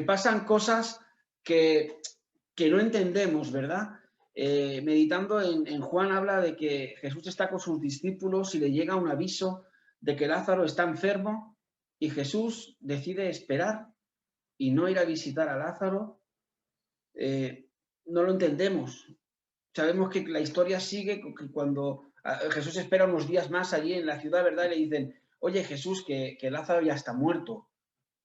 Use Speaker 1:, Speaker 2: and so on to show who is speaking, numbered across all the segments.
Speaker 1: pasan cosas que no entendemos, ¿verdad? Meditando en Juan habla de que Jesús está con sus discípulos y le llega un aviso de que Lázaro está enfermo y Jesús decide esperar y no ir a visitar a Lázaro. No lo entendemos. Sabemos que la historia sigue, que cuando Jesús espera unos días más allí en la ciudad, ¿verdad? Y le dicen, oye Jesús, que Lázaro ya está muerto,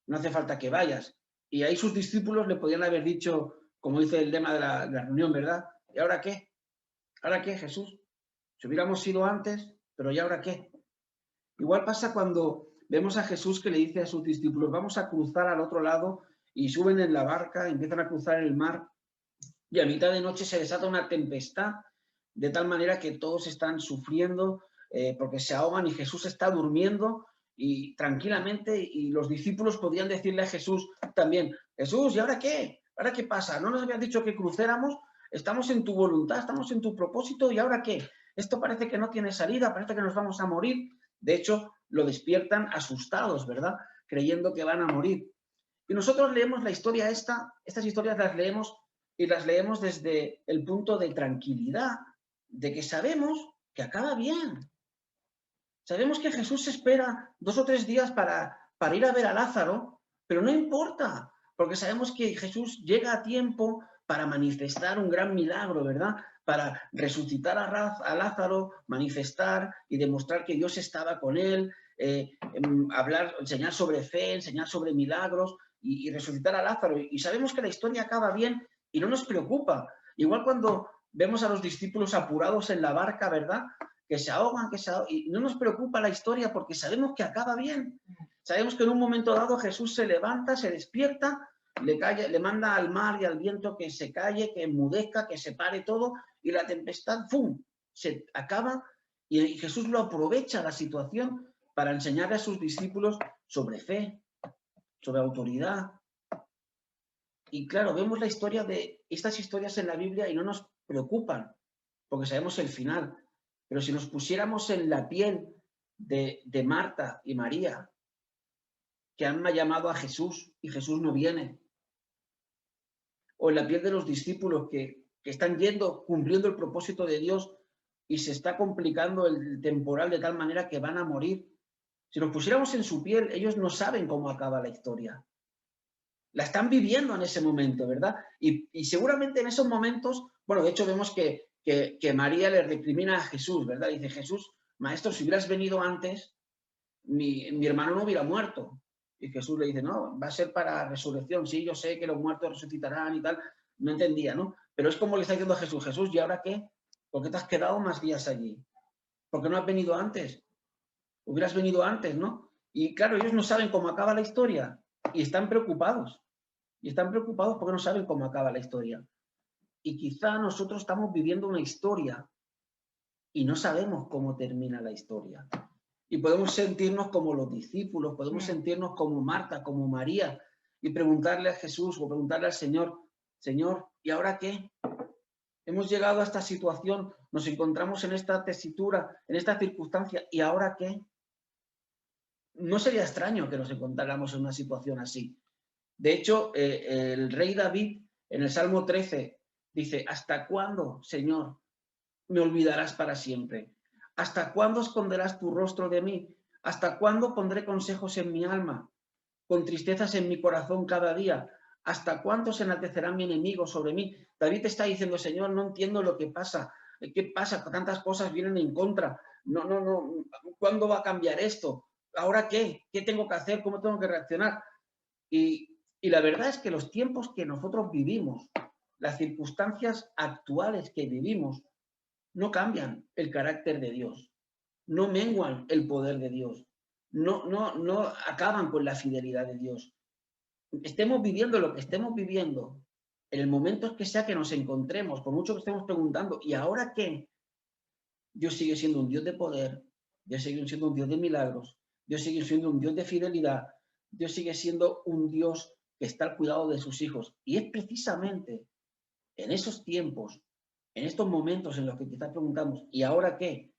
Speaker 1: no hace falta que vayas. Y ahí sus discípulos le podían haber dicho, como dice el lema de la reunión, ¿verdad? ¿Y ahora qué? ¿Ahora qué, Jesús? Si hubiéramos ido antes, pero ¿y ahora qué? Igual pasa cuando vemos a Jesús que le dice a sus discípulos, vamos a cruzar al otro lado, y suben en la barca, empiezan a cruzar el mar, y a mitad de noche se desata una tempestad, de tal manera que todos están sufriendo porque se ahogan y Jesús está durmiendo y tranquilamente, y los discípulos podían decirle a Jesús también, Jesús, ¿y ahora qué? ¿Ahora qué pasa? ¿No nos habías dicho que crucéramos? Estamos en tu voluntad, estamos en tu propósito, ¿y ahora qué? Esto parece que no tiene salida, parece que nos vamos a morir. De hecho, lo despiertan asustados, ¿verdad? Creyendo que van a morir. Y nosotros leemos la historia estas historias las leemos y las leemos desde el punto de tranquilidad, de que sabemos que acaba bien. Sabemos que Jesús espera 2 o 3 días para ir a ver a Lázaro, pero no importa, porque sabemos que Jesús llega a tiempo para manifestar un gran milagro, ¿verdad? Para resucitar a Lázaro, manifestar y demostrar que Dios estaba con él, hablar, enseñar sobre fe, enseñar sobre milagros y resucitar a Lázaro. Y sabemos que la historia acaba bien y no nos preocupa. Igual cuando vemos a los discípulos apurados en la barca, ¿verdad? Que se ahogan, y no nos preocupa la historia porque sabemos que acaba bien. Sabemos que en un momento dado Jesús se levanta, se despierta, le manda al mar y al viento que se calle, que enmudezca, que se pare todo, y la tempestad, ¡pum!, se acaba, y Jesús lo aprovecha la situación para enseñarle a sus discípulos sobre fe, sobre autoridad. Y claro, vemos la historia de estas historias en la Biblia y no nos preocupan, porque sabemos el final. Pero si nos pusiéramos en la piel de Marta y María, que han llamado a Jesús y Jesús no viene, o en la piel de los discípulos que están yendo, cumpliendo el propósito de Dios y se está complicando el temporal de tal manera que van a morir. Si nos pusiéramos en su piel, ellos no saben cómo acaba la historia. La están viviendo en ese momento, ¿verdad? Y seguramente en esos momentos, bueno, de hecho vemos que María le recrimina a Jesús, ¿verdad? Dice, Jesús, maestro, si hubieras venido antes, mi hermano no hubiera muerto. Y Jesús le dice, no, va a ser para resurrección. Sí, yo sé que los muertos resucitarán y tal. No entendía, ¿no? Pero es como le está diciendo a Jesús, Jesús, ¿y ahora qué? ¿Por qué te has quedado más días allí? ¿Por qué no has venido antes? Hubieras venido antes, ¿no? Y claro, ellos no saben cómo acaba la historia y están preocupados. Y están preocupados porque no saben cómo acaba la historia. Y quizá nosotros estamos viviendo una historia y no sabemos cómo termina la historia. Y podemos sentirnos como los discípulos, podemos sentirnos como Marta, como María, y preguntarle a Jesús o preguntarle al Señor, Señor, ¿y ahora qué? Hemos llegado a esta situación, nos encontramos en esta tesitura, en esta circunstancia, ¿y ahora qué? No sería extraño que nos encontráramos en una situación así. De hecho, el rey David, en el Salmo 13, dice, ¿hasta cuándo, Señor, me olvidarás para siempre? ¿Hasta cuándo esconderás tu rostro de mí? ¿Hasta cuándo pondré consejos en mi alma, con tristezas en mi corazón cada día? ¿Hasta cuándo se enaltecerá mi enemigo sobre mí? David está diciendo, Señor, no entiendo lo que pasa. ¿Qué pasa? Tantas cosas vienen en contra. No. ¿Cuándo va a cambiar esto? ¿Ahora qué? ¿Qué tengo que hacer? ¿Cómo tengo que reaccionar? Y la verdad es que los tiempos que nosotros vivimos, las circunstancias actuales que vivimos, no cambian el carácter de Dios, no menguan el poder de Dios, no acaban con la fidelidad de Dios. Estemos viviendo lo que estemos viviendo, en el momento que sea que nos encontremos, por mucho que estemos preguntando, ¿y ahora qué? Dios sigue siendo un Dios de poder, Dios sigue siendo un Dios de milagros, Dios sigue siendo un Dios de fidelidad, Dios sigue siendo un Dios que está al cuidado de sus hijos. Y es precisamente en esos tiempos, en estos momentos en los que quizás preguntamos, ¿y ahora qué?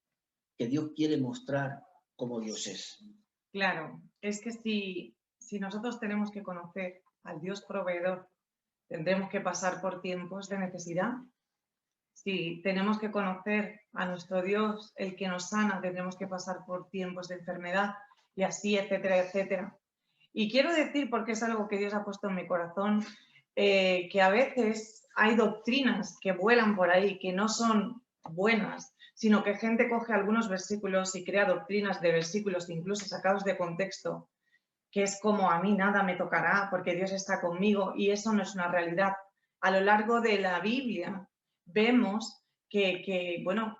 Speaker 1: Que Dios quiere mostrar cómo Dios es.
Speaker 2: Claro, es que si nosotros tenemos que conocer al Dios proveedor, tendremos que pasar por tiempos de necesidad. Si tenemos que conocer a nuestro Dios, el que nos sana, tendremos que pasar por tiempos de enfermedad y así, etcétera, etcétera. Y quiero decir, porque es algo que Dios ha puesto en mi corazón, que a veces hay doctrinas que vuelan por ahí, que no son buenas, sino que gente coge algunos versículos y crea doctrinas de versículos incluso sacados de contexto, que es como a mí nada me tocará porque Dios está conmigo, y eso no es una realidad. A lo largo de la Biblia vemos bueno,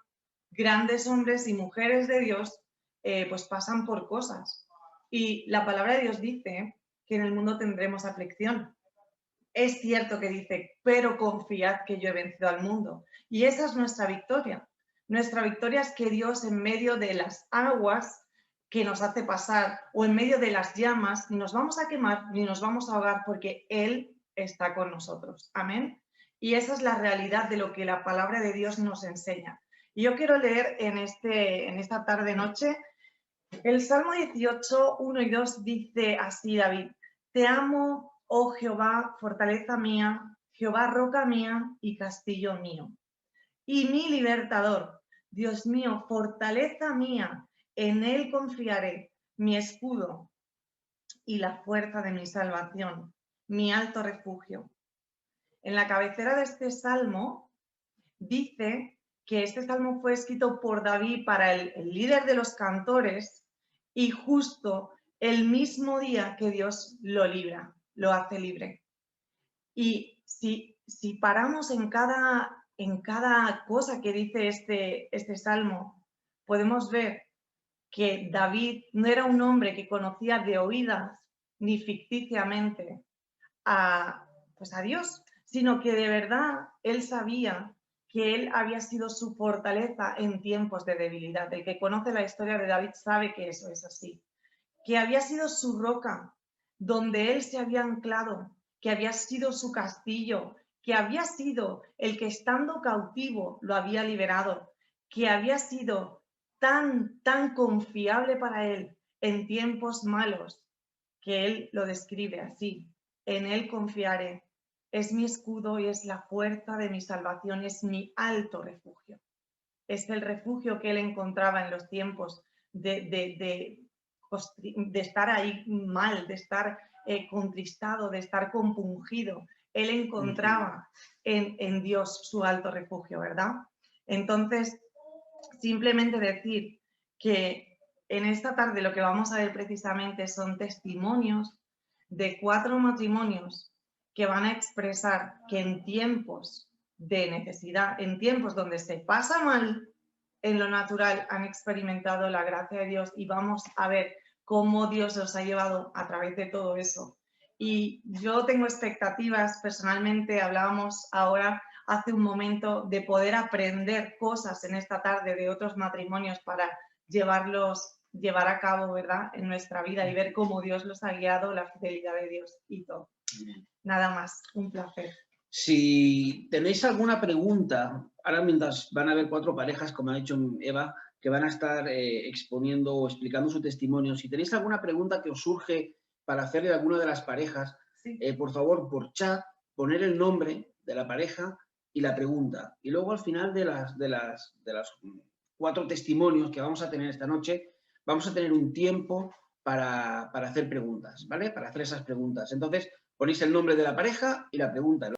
Speaker 2: grandes hombres y mujeres de Dios pues pasan por cosas. Y la palabra de Dios dice que en el mundo tendremos aflicción. Es cierto que dice, pero confiad que yo he vencido al mundo. Y esa es nuestra victoria. Nuestra victoria es que Dios, en medio de las aguas que nos hace pasar o en medio de las llamas, ni nos vamos a quemar ni nos vamos a ahogar, porque Él está con nosotros. Amén. Y esa es la realidad de lo que la palabra de Dios nos enseña. Y yo quiero leer en esta tarde-noche el Salmo 18, 1 y 2 dice así, David: Te amo, oh Jehová, fortaleza mía, Jehová, roca mía y castillo mío, y mi libertador. Dios mío, fortaleza mía, en él confiaré, mi escudo y la fuerza de mi salvación, mi alto refugio. En la cabecera de este salmo dice que este salmo fue escrito por David para el líder de los cantores, y justo el mismo día que Dios lo libra, lo hace libre. Y si paramos en cada cosa que dice este salmo, podemos ver que David no era un hombre que conocía de oídas ni ficticiamente pues a Dios, sino que de verdad él sabía que él había sido su fortaleza en tiempos de debilidad. El que conoce la historia de David sabe que eso es así, que había sido su roca, donde él se había anclado, que había sido su castillo, que había sido el que estando cautivo lo había liberado, que había sido tan confiable para él en tiempos malos, que él lo describe así: en él confiaré, es mi escudo y es la fuerza de mi salvación, es mi alto refugio. Es el refugio que él encontraba en los tiempos de estar ahí mal, de estar contristado, de estar compungido. Él encontraba en Dios su alto refugio, ¿verdad? Entonces, simplemente decir que en esta tarde lo que vamos a ver precisamente son testimonios de 4 matrimonios que van a expresar que en tiempos de necesidad, en tiempos donde se pasa mal en lo natural, han experimentado la gracia de Dios, y vamos a ver cómo Dios los ha llevado a través de todo eso. Y yo tengo expectativas, personalmente hablábamos ahora hace un momento, de poder aprender cosas en esta tarde de otros matrimonios para llevar a cabo, ¿verdad?, en nuestra vida, y ver cómo Dios los ha guiado, la fidelidad de Dios y todo. Nada más, un placer.
Speaker 1: Si tenéis alguna pregunta, ahora mientras van a haber 4 parejas, como ha dicho Eva, que van a estar exponiendo o explicando su testimonio, si tenéis alguna pregunta que os surge para hacerle a alguna de las parejas,
Speaker 2: Sí.
Speaker 1: por favor, por chat, poner el nombre de la pareja y la pregunta. Y luego al final de las 4 testimonios que vamos a tener esta noche, vamos a tener un tiempo para hacer preguntas, ¿vale? Para hacer esas preguntas. Entonces, ponéis el nombre de la pareja y la pregunta.